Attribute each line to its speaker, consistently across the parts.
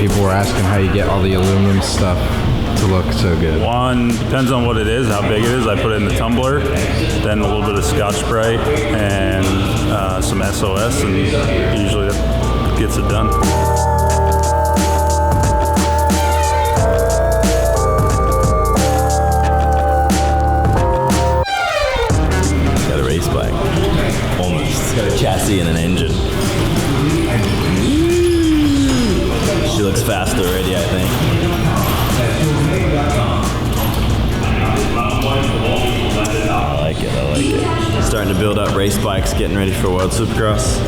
Speaker 1: people were asking how you get all the aluminum stuff to look so good.
Speaker 2: One, depends on what it is, how big it is. I put it in the tumbler, then a little bit of Scotch-Brite and some SOS, and usually that gets it done.
Speaker 3: Got a race bike. Almost. Got a chassis and an engine. She looks fast already, I think. I like it. Starting to build up race bikes, getting ready for World Supercross.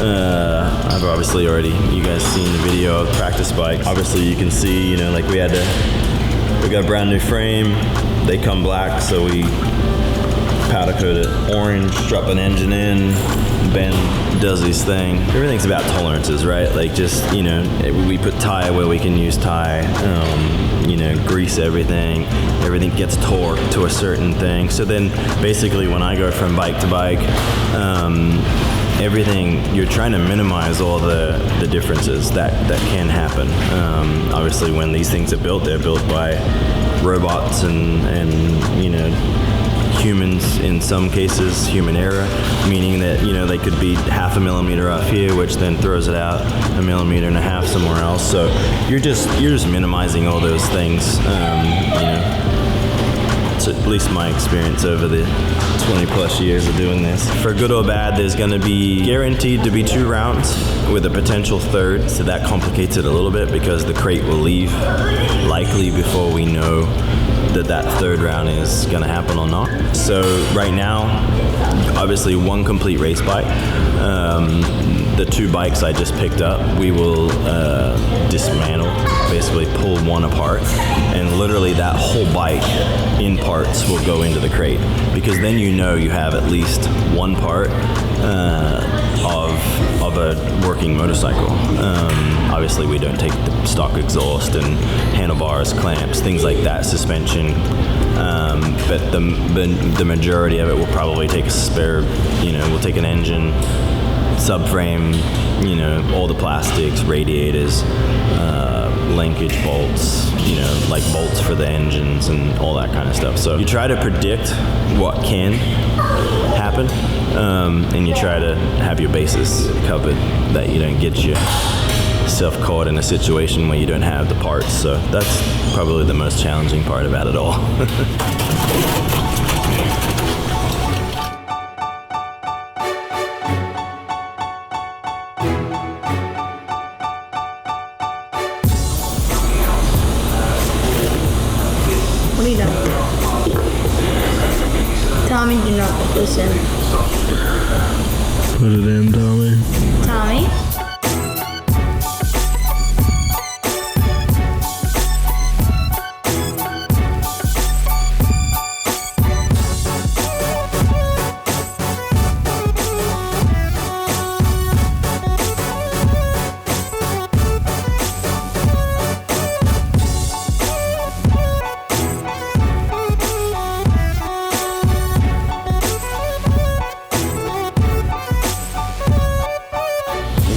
Speaker 3: I've obviously already, you guys seen the video of practice bike. Obviously you can see, you know, like we got a brand new frame. They come black, so we powder coat it orange, drop an engine in. Ben does his thing. Everything's about tolerances, right? Like just, you know, we put tire where we can use tire, you know, grease everything. Everything gets torqued to a certain thing. So then basically when I go from bike to bike, everything, you're trying to minimize all the differences that can happen. Obviously when these things are built, they're built by robots and you know, humans in some cases, human error, meaning that, you know, they could be 0.5 millimeter off here, which then throws it out 1.5 millimeters somewhere else. So you're just minimizing all those things. You know, it's at least my experience over the 20 plus years of doing this. For good or bad, there's going to be guaranteed to be 2 rounds with a potential third. So that complicates it a little bit because the crate will leave likely before we know that third round is going to happen or not. So right now, obviously 1 complete race bike. The 2 bikes I just picked up, we will dismantle, basically pull one apart, and literally that whole bike in parts will go into the crate, because then you know you have at least 1 part of a working motorcycle. Obviously we don't take the stock exhaust and handlebars, clamps, things like that, suspension, but the majority of it will probably take a spare, you know, we'll take an engine, subframe, you know, all the plastics, radiators, linkage bolts, you know, like bolts for the engines and all that kind of stuff. So you try to predict what can happen, and you try to have your bases covered, that you don't get yourself caught in a situation where you don't have the parts. So that's probably the most challenging part about it all.
Speaker 4: What are you doing? Tommy, do not listen.
Speaker 5: Put it in, Tommy.
Speaker 4: Tommy?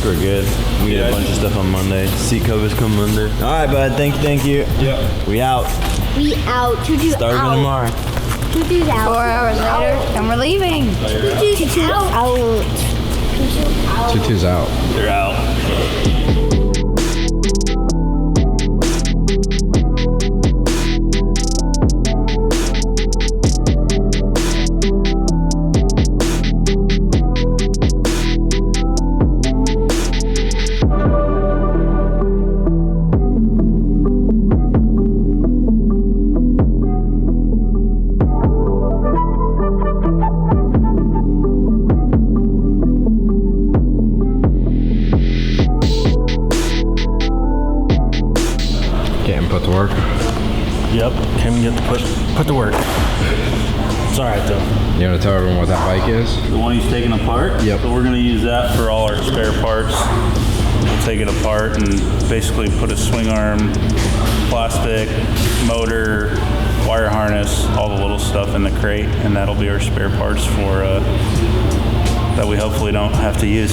Speaker 3: We're good. We get a bunch of stuff on Monday. Seat covers come Monday. All right, bud. Thank you.
Speaker 1: Yeah.
Speaker 3: We out.
Speaker 4: We out. Choo-choo
Speaker 3: Starting
Speaker 4: out.
Speaker 3: tomorrow.
Speaker 4: Choo-choo's out.
Speaker 6: 4 hours later, and we're leaving.
Speaker 4: Choo-choo's out. Choo-choo out.
Speaker 1: Tutu's out.
Speaker 3: They're out.
Speaker 1: Put to work.
Speaker 5: Yep, Kim get to put to work. It's all right though.
Speaker 1: You want to tell everyone what that bike is?
Speaker 2: The one he's taking apart?
Speaker 1: Yep.
Speaker 2: So we're going to use that for all our spare parts. We'll take it apart and basically put a swing arm, plastic, motor, wire harness, all the little stuff in the crate, and that'll be our spare parts for that we hopefully don't have to use.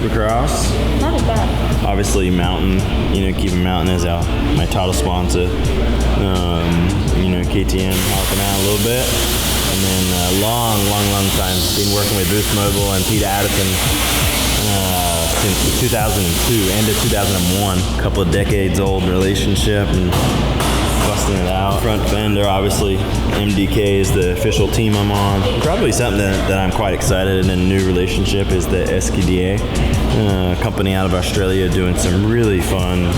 Speaker 3: Supercross.
Speaker 4: Not as bad.
Speaker 3: Obviously, Mountain. Keeping Mountain as my title sponsor. KTM helping out a little bit, and then long time been working with Boost Mobile and Peter Addison since 2002, end of 2001. A couple of decades old relationship and busting it out. Front fender, obviously, MDK is the official team I'm on. Probably something that I'm quite excited in a new relationship is the SKDA, company out of Australia doing some really fun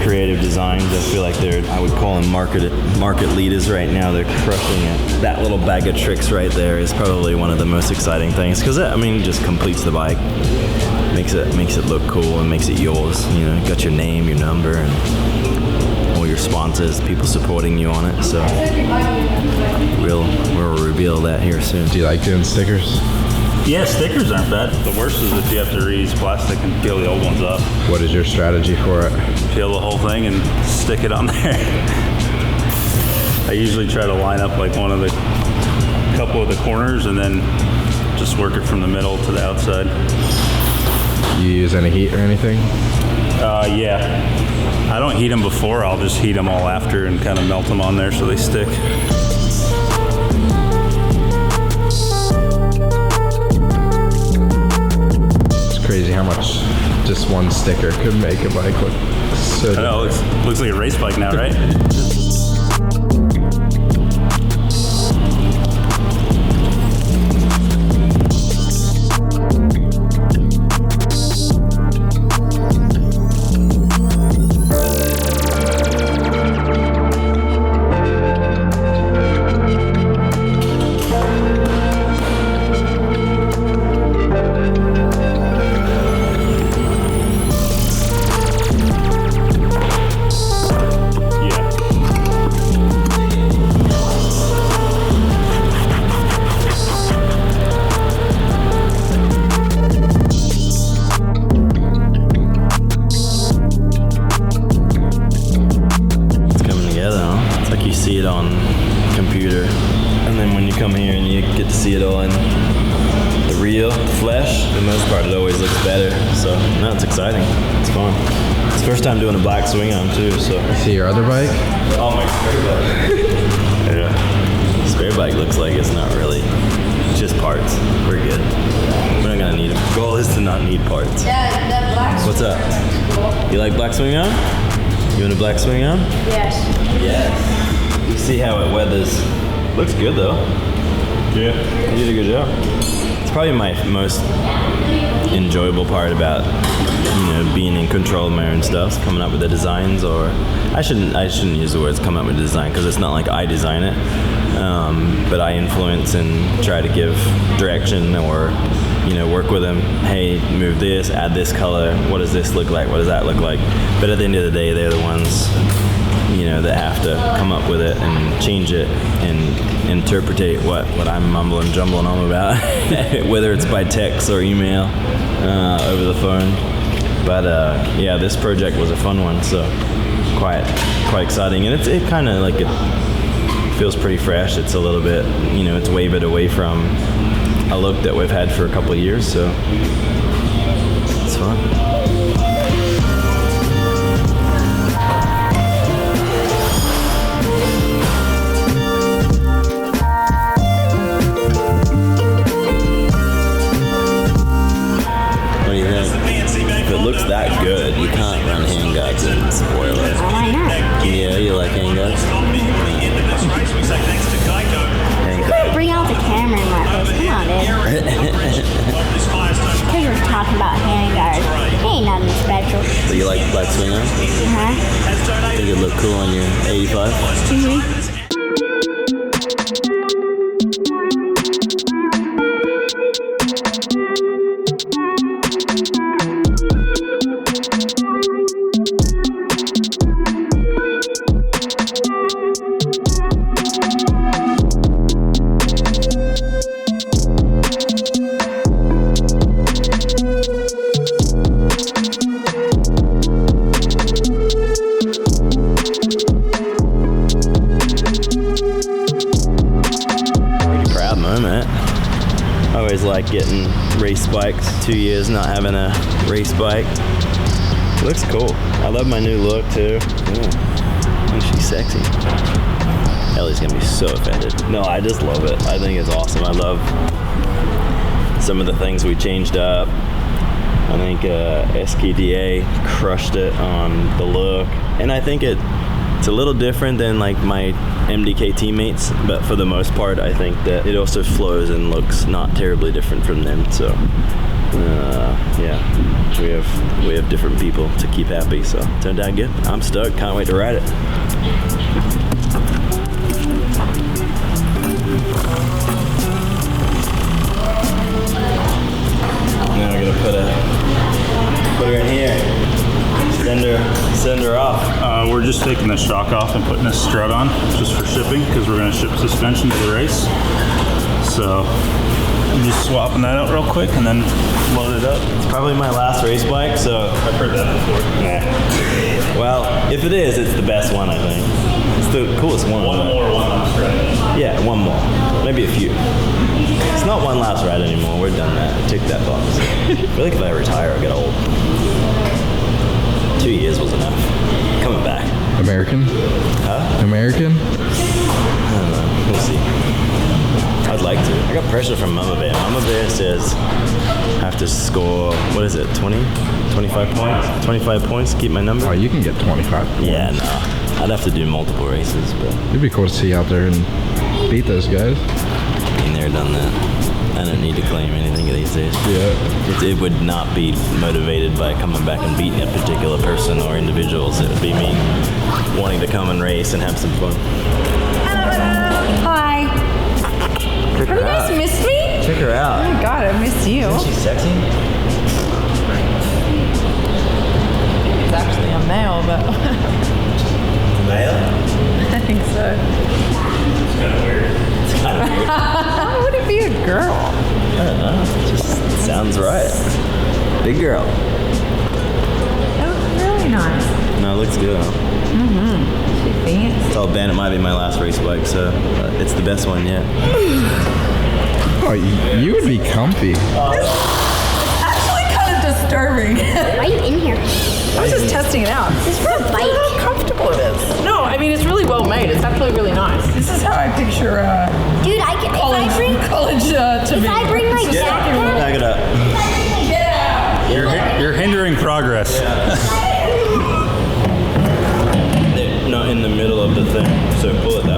Speaker 3: creative designs. I feel like I would call them market leaders right now. They're crushing it. That little bag of tricks right there is probably one of the most exciting things because it just completes the bike, makes it look cool and makes it yours. Got your name, your number, and all your sponsors, people supporting you on it. So we'll reveal that here soon.
Speaker 1: Do you like doing stickers?
Speaker 2: Yeah, stickers aren't bad. The worst is if you have to reuse plastic and peel the old ones up.
Speaker 1: What is your strategy for it?
Speaker 2: Peel the whole thing and stick it on there. I usually try to line up like couple of the corners and then just work it from the middle to the outside.
Speaker 1: You use any heat or anything?
Speaker 2: Yeah. I don't heat them before, I'll just heat them all after and kind of melt them on there so they stick.
Speaker 1: Crazy how much just one sticker could make a bike look so different.
Speaker 2: I know, it looks like a race bike now, right?
Speaker 3: See it on computer, and then when you come here and you get to see it all in the real flesh, for the most part it always looks better. So no, it's exciting, it's fun. It's the first time doing a black swing arm too. So
Speaker 1: see your other bike?
Speaker 3: Oh, my spare bike. Yeah, spare bike looks like it's not really, it's just parts. We're good, we're not gonna need them. Goal is to not need parts.
Speaker 4: Yeah, that black.
Speaker 3: What's up? You like black swing arm? You want a black swing arm?
Speaker 4: Yes.
Speaker 3: Yes. You see how it weathers. Looks good though. Yeah. You did a good job. It's probably my most enjoyable part about being in control of my own stuff, coming up with the designs. Or I shouldn't use the words come up with design because it's not like I design it, but I influence and try to give direction or work with them. Hey, move this, add this color. What does this look like? What does that look like? But at the end of the day, they're the ones that have to come up with it and change it and interpretate what I'm mumbling jumbling on about, whether it's by text or email, over the phone. But yeah, this project was a fun one, so quite exciting, and it kind of like it feels pretty fresh. It's a little bit, it's wavered away from a look that we've had for a couple of years, so it's fun. Looks that good, you can't run handguards and spoil it.
Speaker 4: Why not?
Speaker 3: Yeah, you like handguards?
Speaker 4: Bring out the camera in my face. Come on, dude. Because we're talking about handguards. Ain't nothing special.
Speaker 3: So you like black swing arm?
Speaker 4: Uh-huh.
Speaker 3: Think it'd look cool on your 85?
Speaker 4: Mm-hmm.
Speaker 3: like getting race bikes. 2 years not having a race bike. It looks cool. I love my new look too. Ooh. And she's sexy. Ellie's gonna be so offended. No, I just love it. I think it's awesome. I love some of the things we changed up. I think SKDA crushed it on the look, and I think it's a little different than like my MDK teammates, but for the most part I think that it also flows and looks not terribly different from them. So yeah, we have different people to keep happy, so turned out good. I'm stoked, can't wait to ride it. Now we're gonna put her in here. Send her off.
Speaker 2: We're just taking the shock off and putting a strut on just for shipping because we're going to ship suspension to the race. So I'm just swapping that out real quick and then load it up.
Speaker 3: It's probably my last race bike, so
Speaker 2: I've heard that before.
Speaker 3: nah. Well, if it is, it's the best one, I think. It's the coolest one.
Speaker 2: One last ride.
Speaker 3: Yeah, one more. Maybe a few. It's not one last ride anymore. We're done that. Tick that box. I feel like if I retire, I'll get old. 2 years was enough. Coming back.
Speaker 1: American?
Speaker 3: Huh?
Speaker 1: American?
Speaker 3: I don't know. We'll see. I'd like to. I got pressure from Mama Bear. Mama Bear says I have to score, what is it, 20? 25 points? 25 points to keep my number?
Speaker 1: Oh, you can get 25 points.
Speaker 3: Yeah, no. I'd have to do multiple races, but
Speaker 1: It'd be cool to see you out there and beat those guys.
Speaker 3: been there, done that. I don't need to claim anything these days.
Speaker 1: Yeah.
Speaker 3: It would not be motivated by coming back and beating a particular person or individuals. It would be me wanting to come and race and have some fun.
Speaker 6: Hi.
Speaker 3: Check
Speaker 6: Have you guys missed me?
Speaker 3: Check her
Speaker 6: Oh
Speaker 3: out.
Speaker 6: my god, I missed you.
Speaker 3: Isn't she sexy?
Speaker 6: It's actually a male, but
Speaker 3: Male?
Speaker 6: I think so.
Speaker 2: It's kind of weird.
Speaker 3: It's kind of weird.
Speaker 6: Why would it be a girl?
Speaker 3: I don't know. It just sounds right. Big girl.
Speaker 6: That looks really nice.
Speaker 3: No, it looks good. Huh?
Speaker 6: She fancy.
Speaker 3: Tell Ben it might be my last race bike, so it's the best one yet.
Speaker 1: Oh, you would be comfy.
Speaker 6: Actually kind of disturbing.
Speaker 4: Why are you in here?
Speaker 6: I was just testing it out.
Speaker 4: This is for a bike.
Speaker 6: How comfortable it is. No, I mean, it's really well made. It's actually really nice. This is how I picture
Speaker 4: Dude, I can.
Speaker 6: college to
Speaker 4: If
Speaker 6: be.
Speaker 4: I bring my backpack,
Speaker 3: Back it up.
Speaker 2: You're hindering progress.
Speaker 3: No, in the middle of the thing. So pull it that